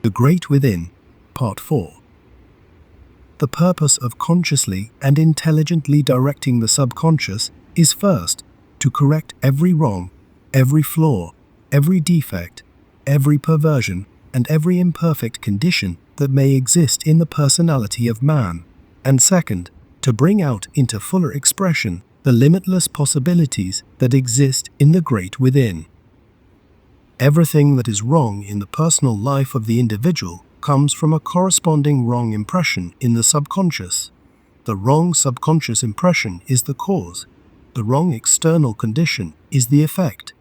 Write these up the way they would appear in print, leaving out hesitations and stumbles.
The Great Within, Part 4. The purpose of consciously and intelligently directing the subconscious is first, to correct every wrong, every flaw, every defect, every perversion, and every imperfect condition that may exist in the personality of man, and second, to bring out into fuller expression the limitless possibilities that exist in the Great Within. Everything that is wrong in the personal life of the individual comes from a corresponding wrong impression in the subconscious. The wrong subconscious impression is the cause. The wrong external condition is the effect.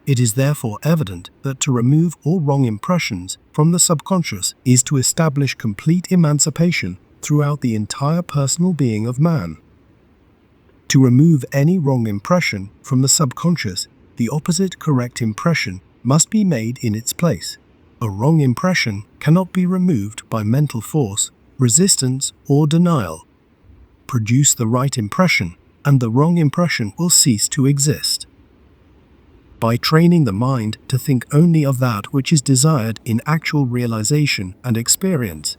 It is therefore evident that to remove all wrong impressions from the subconscious is to establish complete emancipation throughout the entire personal being of man. To remove any wrong impression from the subconscious, the opposite correct impression must be made in its place. A wrong impression cannot be removed by mental force, resistance, or denial. Produce the right impression, and the wrong impression will cease to exist. By training the mind to think only of that which is desired in actual realization and experience,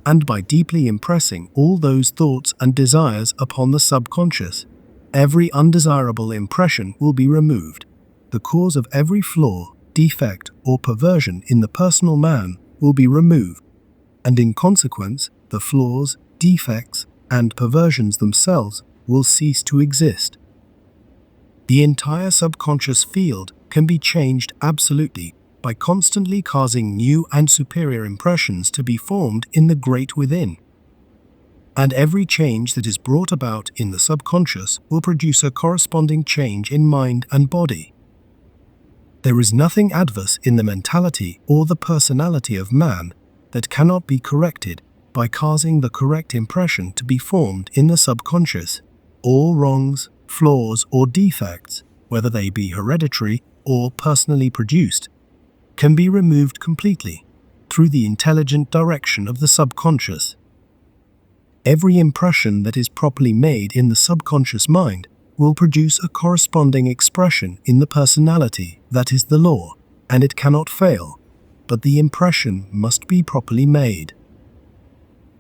and by deeply impressing all those thoughts and desires upon the subconscious, every undesirable impression will be removed. The cause of every flaw, defect, or perversion in the personal man will be removed, and in consequence, the flaws, defects, and perversions themselves will cease to exist. The entire subconscious field can be changed absolutely by constantly causing new and superior impressions to be formed in the Great Within. And every change that is brought about in the subconscious will produce a corresponding change in mind and body. There is nothing adverse in the mentality or the personality of man that cannot be corrected by causing the correct impression to be formed in the subconscious. All wrongs, flaws, or defects, whether they be hereditary or personally produced, can be removed completely through the intelligent direction of the subconscious. Every impression that is properly made in the subconscious mind will produce a corresponding expression in the personality. That is the law, and it cannot fail, but the impression must be properly made.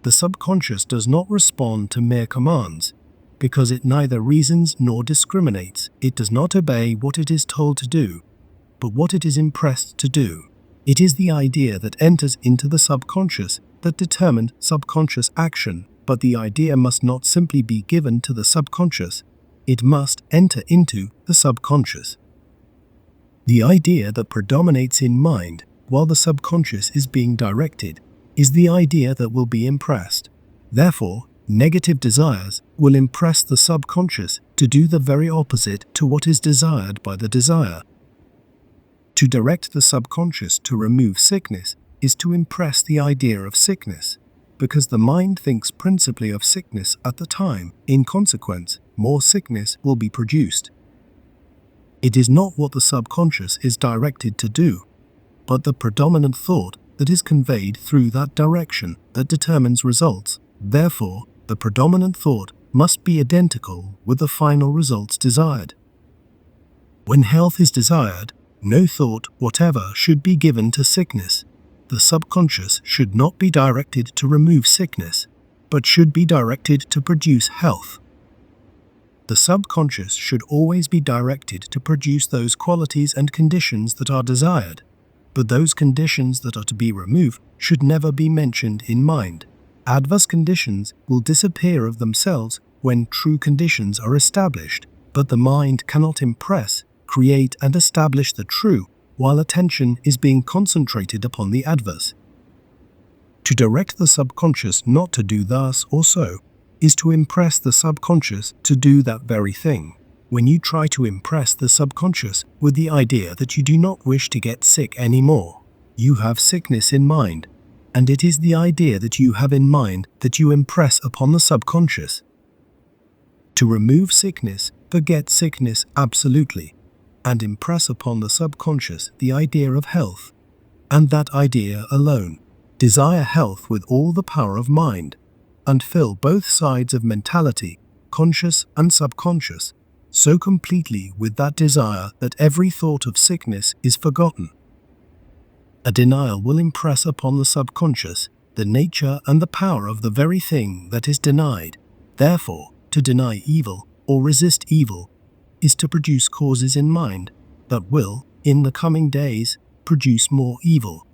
The subconscious does not respond to mere commands, because it neither reasons nor discriminates. It does not obey what it is told to do, but what it is impressed to do. It is the idea that enters into the subconscious that determines subconscious action, but the idea must not simply be given to the subconscious. It must enter into the subconscious. The idea that predominates in mind while the subconscious is being directed is the idea that will be impressed. Therefore, negative desires will impress the subconscious to do the very opposite to what is desired by the desire. To direct the subconscious to remove sickness is to impress the idea of sickness, because the mind thinks principally of sickness at the time. In consequence, more sickness will be produced. It is not what the subconscious is directed to do, but the predominant thought that is conveyed through that direction that determines results. Therefore, the predominant thought must be identical with the final results desired. When health is desired, no thought whatever should be given to sickness. The subconscious should not be directed to remove sickness, but should be directed to produce health. The subconscious should always be directed to produce those qualities and conditions that are desired, but those conditions that are to be removed should never be mentioned in mind. Adverse conditions will disappear of themselves when true conditions are established, but the mind cannot impress, create, and establish the true while attention is being concentrated upon the adverse. To direct the subconscious not to do thus or so is to impress the subconscious to do that very thing. When you try to impress the subconscious with the idea that you do not wish to get sick anymore, you have sickness in mind, and it is the idea that you have in mind that you impress upon the subconscious. To remove sickness, forget sickness absolutely, and impress upon the subconscious the idea of health, and that idea alone. Desire health with all the power of mind, and fill both sides of mentality, conscious and subconscious, so completely with that desire that every thought of sickness is forgotten. A denial will impress upon the subconscious the nature and the power of the very thing that is denied. Therefore, to deny evil or resist evil is to produce causes in mind that will, in the coming days, produce more evil.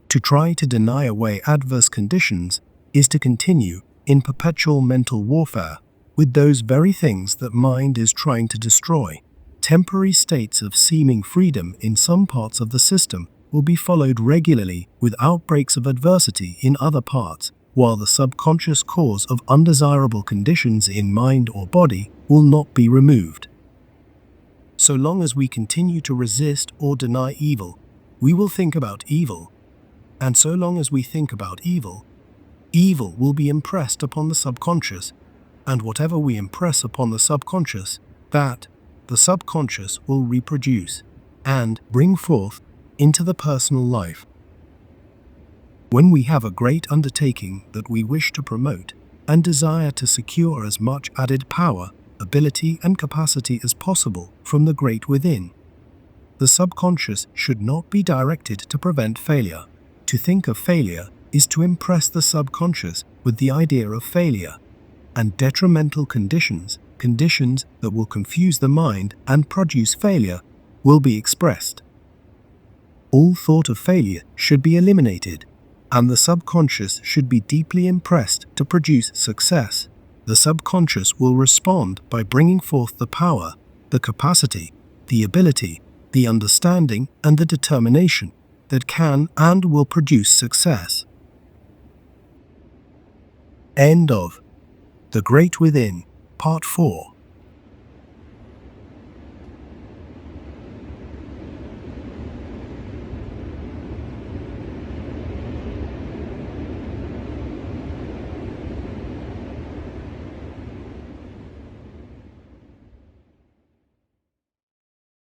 To try to deny away adverse conditions is to continue in perpetual mental warfare with those very things that mind is trying to destroy. Temporary states of seeming freedom in some parts of the system will be followed regularly with outbreaks of adversity in other parts, while the subconscious cause of undesirable conditions in mind or body will not be removed. So long as we continue to resist or deny evil, we will think about evil. And so long as we think about evil, evil will be impressed upon the subconscious, and whatever we impress upon the subconscious, that the subconscious will reproduce and bring forth into the personal life. When we have a great undertaking that we wish to promote and desire to secure as much added power, ability, and capacity as possible from the great within, the subconscious should not be directed to prevent failure. To think of failure is to impress the subconscious with the idea of failure, and detrimental conditions that will confuse the mind and produce failure, will be expressed. All thought of failure should be eliminated, and the subconscious should be deeply impressed to produce success. The subconscious will respond by bringing forth the power, the capacity, the ability, the understanding, and the determination that can and will produce success. End of The Great Within, Part 4.